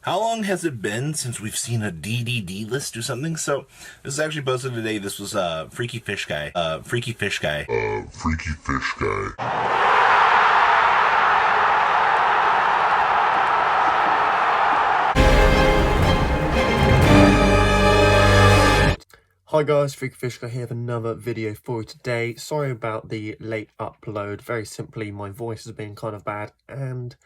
How long has it been since we've seen a DDD list do something? So, this is actually posted today. This was Freaky Fish Guy. Freaky Fish Guy. Freaky Fish Guy. Hi guys, Freaky Fish Guy here with another video for you today. Sorry about the late upload. Very simply, my voice has been kind of bad and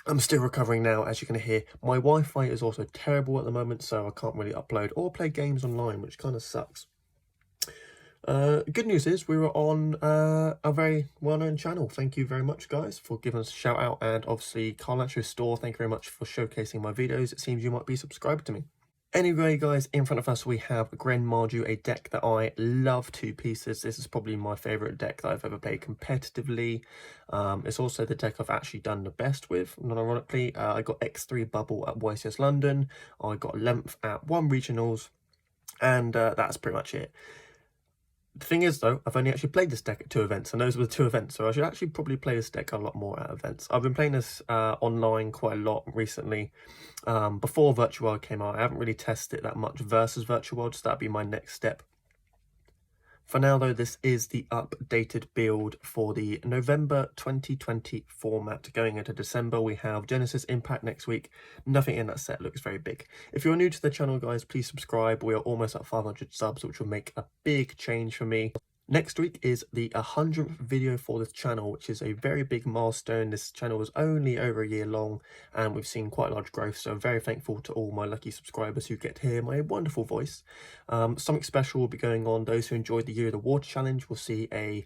I'm still recovering now, as you're going to hear. My Wi-Fi is also terrible at the moment, so I can't really upload or play games online, which kind of sucks. Good news is we were on a very well-known channel. Thank you very much, guys, for giving us a shout out, and obviously Carlancho's store, thank you very much for showcasing my videos. It seems you might be subscribed to me. Anyway, guys, in front of us we have Gren Maju, a deck that I love to pieces. This is probably my favourite deck that I've ever played competitively. It's also the deck I've actually done the best with, not ironically. I got X3 Bubble at YCS London, I got Length at 1 Regionals, and that's pretty much it. The thing is, though, I've only actually played this deck at 2 events, and those were the 2 events, so I should actually probably play this deck a lot more at events. I've been playing this online quite a lot recently. Before Virtual World came out, I haven't really tested it that much versus Virtual World, so that'd be my next step. For now, though, this is the updated build for the November 2020 format. Going into December, we have Genesis Impact next week. Nothing in that set looks very big. If you're new to the channel, guys, please subscribe. We are almost at 500 subs, which will make a big change for me. Next week is the 100th video for this channel, which is a very big milestone. This channel was only over a year long, and we've seen quite large growth, so I'm very thankful to all my lucky subscribers who get to hear my wonderful voice. Something special will be going on. Those who enjoyed the Year of the Water Challenge will see a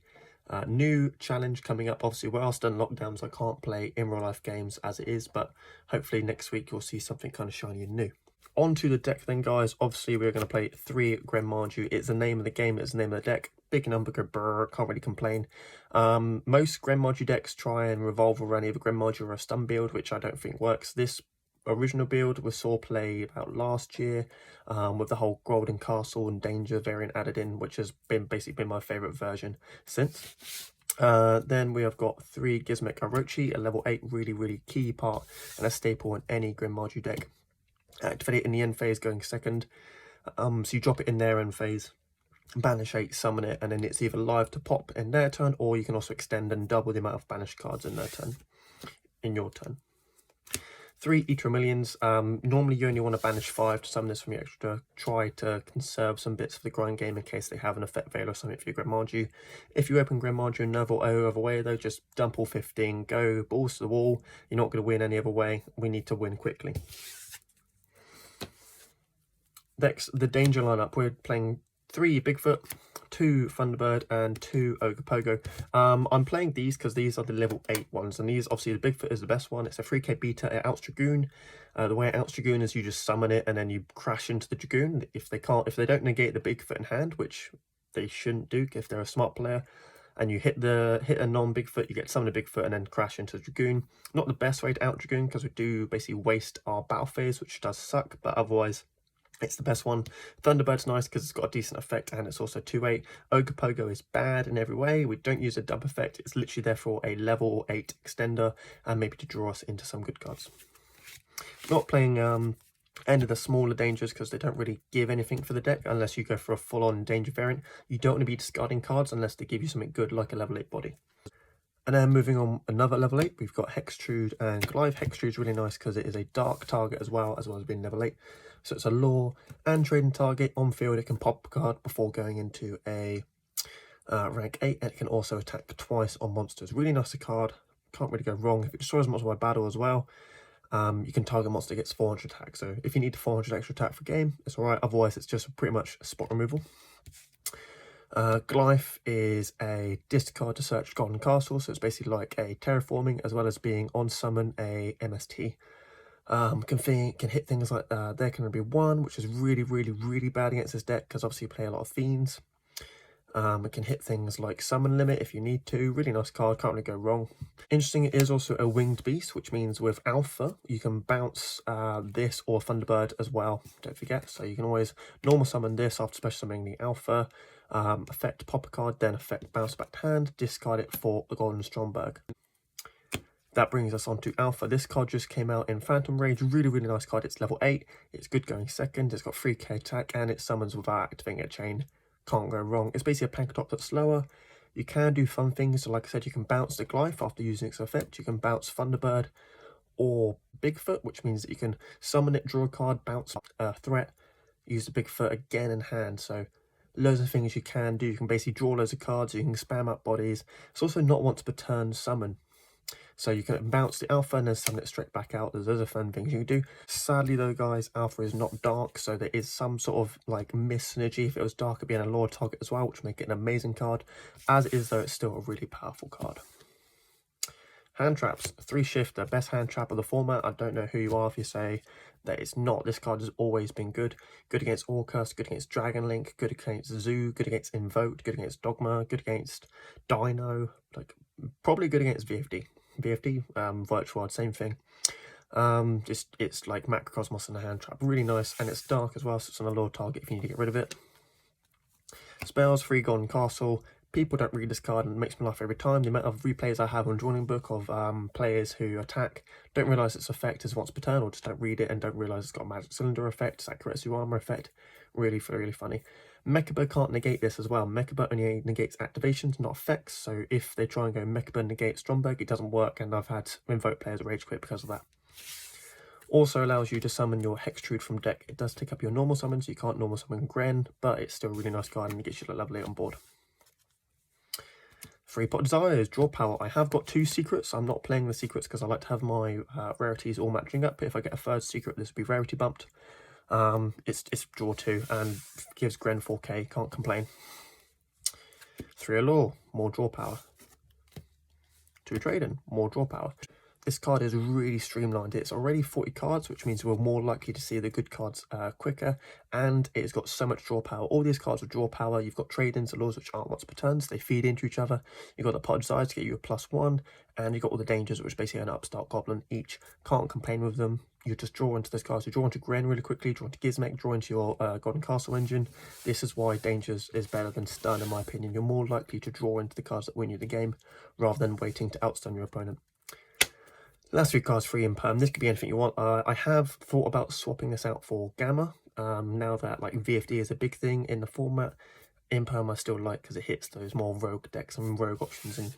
new challenge coming up. Obviously, we're still in lockdown, so I can't play in real life games as it is, but hopefully next week you'll see something kind of shiny and new. On to the deck then, guys. Obviously, we're going to play 3 Gren Maju. It's the name of the game, it's the name of the deck. Big number, go brrr, can't really complain. Most Gren Maju decks try and revolve around either Gren Maju or a stun build, which I don't think works. This original build we saw play about last year, with the whole Golden Castle and Danger variant added in, which has basically been my favourite version since. Then we have got 3 Gizmek Orochi, a level 8 really key part and a staple in any Gren Maju deck. Activate it in the end phase going second, so you drop it in their end phase, banish 8, summon it, and then it's either live to pop in their turn, or you can also extend and double the amount of banished cards in their turn, in your turn. 3 Etramillions. Normally you only want to banish 5 to summon this from your extra. Try to conserve some bits for the grind game in case they have an effect veil or something for your Gren Maju. If you open Gren Maju another other way, though, just dump all 15, go balls to the wall. You're not going to win any other way. We need to win quickly. Next, the Danger lineup. We're playing 3 Bigfoot, 2 Thunderbird, and 2 Ogopogo. I'm playing these because these are the level 8 ones, and these, obviously, the Bigfoot is the best one. It's a 3k beta. It outs Dragoon. The way it outs Dragoon is you just summon it and then you crash into the Dragoon. If they don't negate the Bigfoot in hand, which they shouldn't do if they're a smart player, and you hit a non-Bigfoot, you get summon a Bigfoot and then crash into the Dragoon. Not the best way to out Dragoon because we do basically waste our battle phase, which does suck, but otherwise it's the best one. Thunderbird's nice because it's got a decent effect and it's also 2-8. Ogopogo is bad in every way. We don't use a dub effect. It's literally there for a level 8 extender and maybe to draw us into some good cards. Not playing any of the smaller dangers because they don't really give anything for the deck unless you go for a full-on danger variant. You don't want to be discarding cards unless they give you something good like a level 8 body. And then moving on, another level 8, we've got Hextrude and Goliath. Hextrude is really nice because it is a dark target as well as being level 8. So it's a lore and trading target. On field, it can pop a card before going into a rank 8, and it can also attack twice on monsters. Really nice card. Can't really go wrong. If it destroys a monster by battle as well, you can target a monster that gets 400 attack. So if you need 400 extra attack for game, it's alright. Otherwise, it's just pretty much spot removal. Goliath is a discard to search Golden Castle, so it's basically like a terraforming as well as being on summon a MST. Can hit things like there can be 1, which is really bad against this deck because obviously you play a lot of Fiends. It can hit things like Summon Limit if you need to. Really nice card, can't really go wrong. Interesting, it is also a Winged Beast, which means with Alpha, you can bounce this or Thunderbird as well, don't forget. So you can always normal summon this after special summoning the Alpha, effect pop a card, then effect bounce back to hand, discard it for the Golden Stromberg. That brings us on to Alpha. This card just came out in Phantom Rage. Really, really nice card. It's level 8. It's good going second. It's got 3k attack, and it summons without activating a chain. Can't go wrong. It's basically a Pankatop that's slower. You can do fun things. So like I said, you can bounce the Glyph after using its effect. You can bounce Thunderbird or Bigfoot, which means that you can summon it, draw a card, bounce a threat, use the Bigfoot again in hand. So loads of things you can do. You can basically draw loads of cards. You can spam up bodies. It's also not once per turn summon. So you can bounce the Alpha and then summon it straight back out. There's other fun things you can do. Sadly though, guys, Alpha is not dark, so there is some sort of like miss synergy. If it was dark, it'd be an allure target as well, which would make it an amazing card. As is though, it's still a really powerful card. Hand traps, 3 shifter, best hand trap of the format. I don't know who you are if you say that it's not. This card has always been good. Good against Orcus, good against Dragon Link, good against Zoo, good against Invoke, good against Dogma, good against Dino, like probably good against VFD. Virtual World, same thing. It's like Macrocosmos in a hand trap. Really nice, and it's dark as well, so it's an allure target if you need to get rid of it. Spells, 3 Golden Castle. People don't read this card and it makes me laugh every time. The amount of replays I have on Drawing Book of players who attack, don't realise its effect is once per turn, or just don't read it and don't realise it's got a magic cylinder effect, Sakuretsu armor effect. Really, really funny. Mechaba can't negate this as well. Mechaba only negates activations, not effects. So if they try and go Mechaba negate Stromberg, it doesn't work, and I've had Invoke players rage quit because of that. Also allows you to summon your Hextrude from deck. It does take up your normal summon, so you can't normal summon Gren, but it's still a really nice card and it gets you to level 8 on board. 3-pot Desires, draw power. I have got 2 secrets. I'm not playing the secrets because I like to have my rarities all matching up. But if I get a 3rd secret, this will be rarity bumped. It's draw 2 and gives Gren 4k. Can't complain. 3 Allure, more draw power. 2 Trading, more draw power. This card is really streamlined. It's already 40 cards, which means we're more likely to see the good cards quicker, and it's got so much draw power. All these cards are draw power. You've got trade-ins, allures, which aren't once per turn, so they feed into each other. You've got the pot desires to get you a +1, and you've got all the dangers, which basically an upstart goblin each. Can't complain with them. You just draw into those cards. You draw into Gren really quickly, draw into Gizmek, draw into your Golden Castle engine. This is why Dangers is better than Stun, in my opinion. You're more likely to draw into the cards that win you the game, rather than waiting to outstun your opponent. Last 3 cards, free in perm. This could be anything you want. I have thought about swapping this out for Gamma. Now that like VFD is a big thing in the format, in perm I still like because it hits those more rogue decks and rogue options, and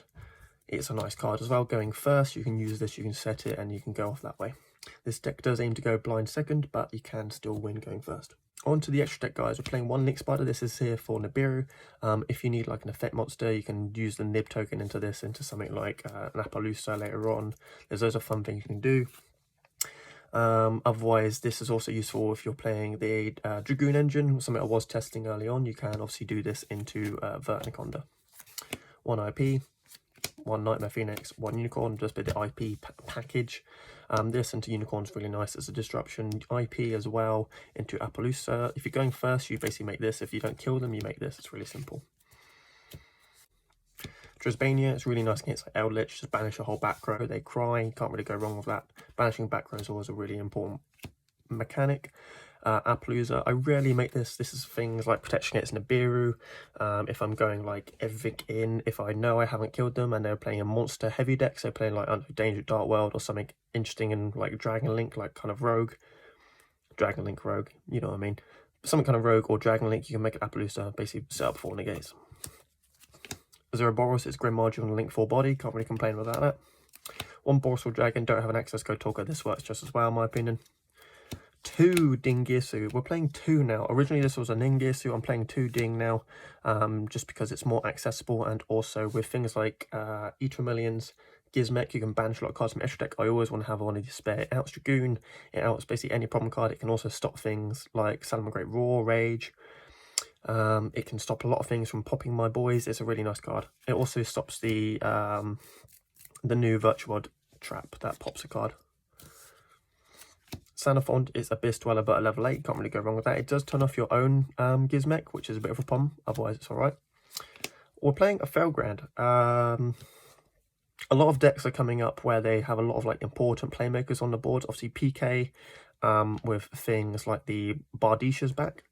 it's a nice card as well. Going first, you can use this, you can set it, and you can go off that way. This deck does aim to go blind second, but you can still win going first. On to the extra deck, guys. We're playing 1 Link Spider. This is here for Nibiru. If you need like an effect monster, you can use the Nib token into this, into something like an Appaloosa later on. There's loads of fun things you can do. Otherwise, this is also useful if you're playing the Dragoon engine, something I was testing early on. You can obviously do this into Vertinaconda. 1 IP, 1 Nightmare Phoenix, 1 Unicorn, just a bit of the IP package. This into Unicorn's really nice as a disruption. IP as well into Appaloosa. If you're going first, you basically make this. If you don't kill them, you make this. It's really simple. Dresbania, it's really nice against like Eldritch. Just banish a whole back row. They cry. You can't really go wrong with that. Banishing back row is always a really important mechanic. Appaloosa, I rarely make this. This is things like protection against Nibiru. If I'm going like everything in, if I know I haven't killed them and they're playing a monster heavy deck, so playing like Danger Dark World or something interesting in like Dragon Link, like kind of rogue. Dragon Link rogue, you know what I mean. Some kind of rogue or Dragon Link, you can make an Appaloosa, basically set up 4 negates. Boros, it's Gren Maju on Link 4 body, can't really complain about that. 1 Boros Dragon, don't have an access code talker, this works just as well in my opinion. 2 Dingirsu. We're playing 2 now. Originally this was a Ningirsu. I'm playing 2 Ding now, just because it's more accessible, and also with things like Etermillions, Gizmek, you can banish a lot of cards from extra deck. I always want to have one of these spare. It outs Dragoon, it outs basically any problem card. It can also stop things like Salomon Great Roar, Rage. It can stop a lot of things from popping my boys. It's a really nice card. It also stops the new Virtual World trap that pops a card. Sanafond is Abyss Dweller, but a level 8. Can't really go wrong with that. It does turn off your own Gizmek, which is a bit of a problem. Otherwise, it's alright. We're playing a Felgrand. A lot of decks are coming up where they have a lot of like important playmakers on the board. Obviously, PK with things like the Bardishas back.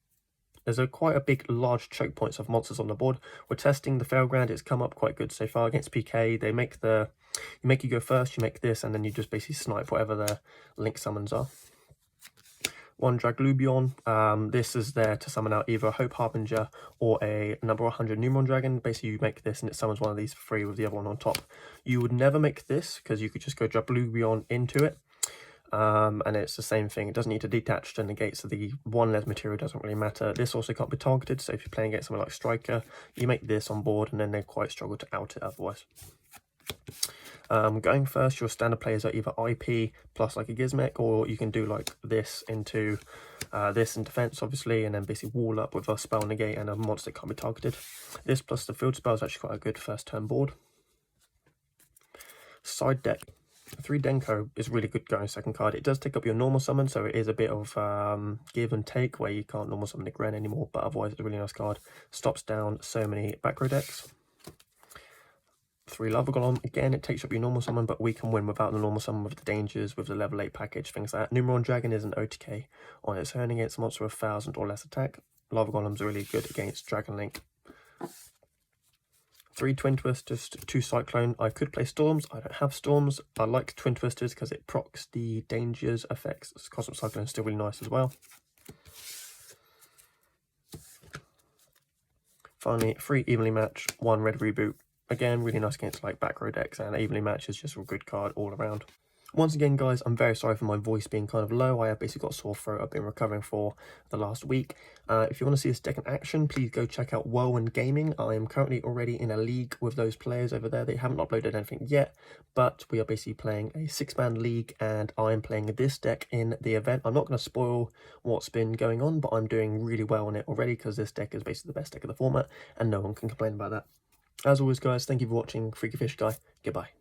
There's quite a big, large choke points of monsters on the board. We're testing the Failground. It's come up quite good so far against PK. They make you go first, you make this, and then you just basically snipe whatever the link summons are. One Draglubion. This is there to summon out either a Hope Harbinger or a number 100 Numeron Dragon. Basically, you make this and it summons one of these for free with the other one on top. You would never make this because you could just go Draglubion into it. And it's the same thing. It doesn't need to detach to negate, so the one less material doesn't really matter. This also can't be targeted, so if you're playing against someone like Striker, you make this on board and then they quite struggle to out it otherwise. Going first, your standard players are either IP plus like a Gizmek, or you can do like this into this in defense, obviously, and then basically wall up with a spell negate and a monster that can't be targeted. This plus the field spell is actually quite a good first turn board. Side deck. 3 Denko is really good going second card. It does take up your normal summon, so it is a bit of give and take where you can't normal summon the Gren anymore, but otherwise it's a really nice card. Stops down so many back row decks. 3 Lava Golem. Again, it takes up your normal summon, but we can win without the normal summon with the dangers, with the level 8 package, things like that. Numeron Dragon is an OTK on its own against a monster with 1000 or less attack. Lava Golem's really good against Dragon Link. 3 Twin Twisters, 2 Cyclone. I could play Storms. I don't have Storms. I like Twin Twisters because it procs the dangers effects. Cosmic Cyclone is still really nice as well. Finally, 3 Evenly Match, 1 Red Reboot. Again, really nice against like back row decks, and Evenly Match is just a good card all around. Once again, guys, I'm very sorry for my voice being kind of low. I have basically got a sore throat I've been recovering for the last week. If you want to see this deck in action, please go check out Whirlwind Gaming. I am currently already in a league with those players over there. They haven't uploaded anything yet, but we are basically playing a 6-man league, and I'm playing this deck in the event. I'm not going to spoil what's been going on, but I'm doing really well on it already because this deck is basically the best deck of the format, and no one can complain about that. As always, guys, thank you for watching. Freaky Fish Guy, goodbye.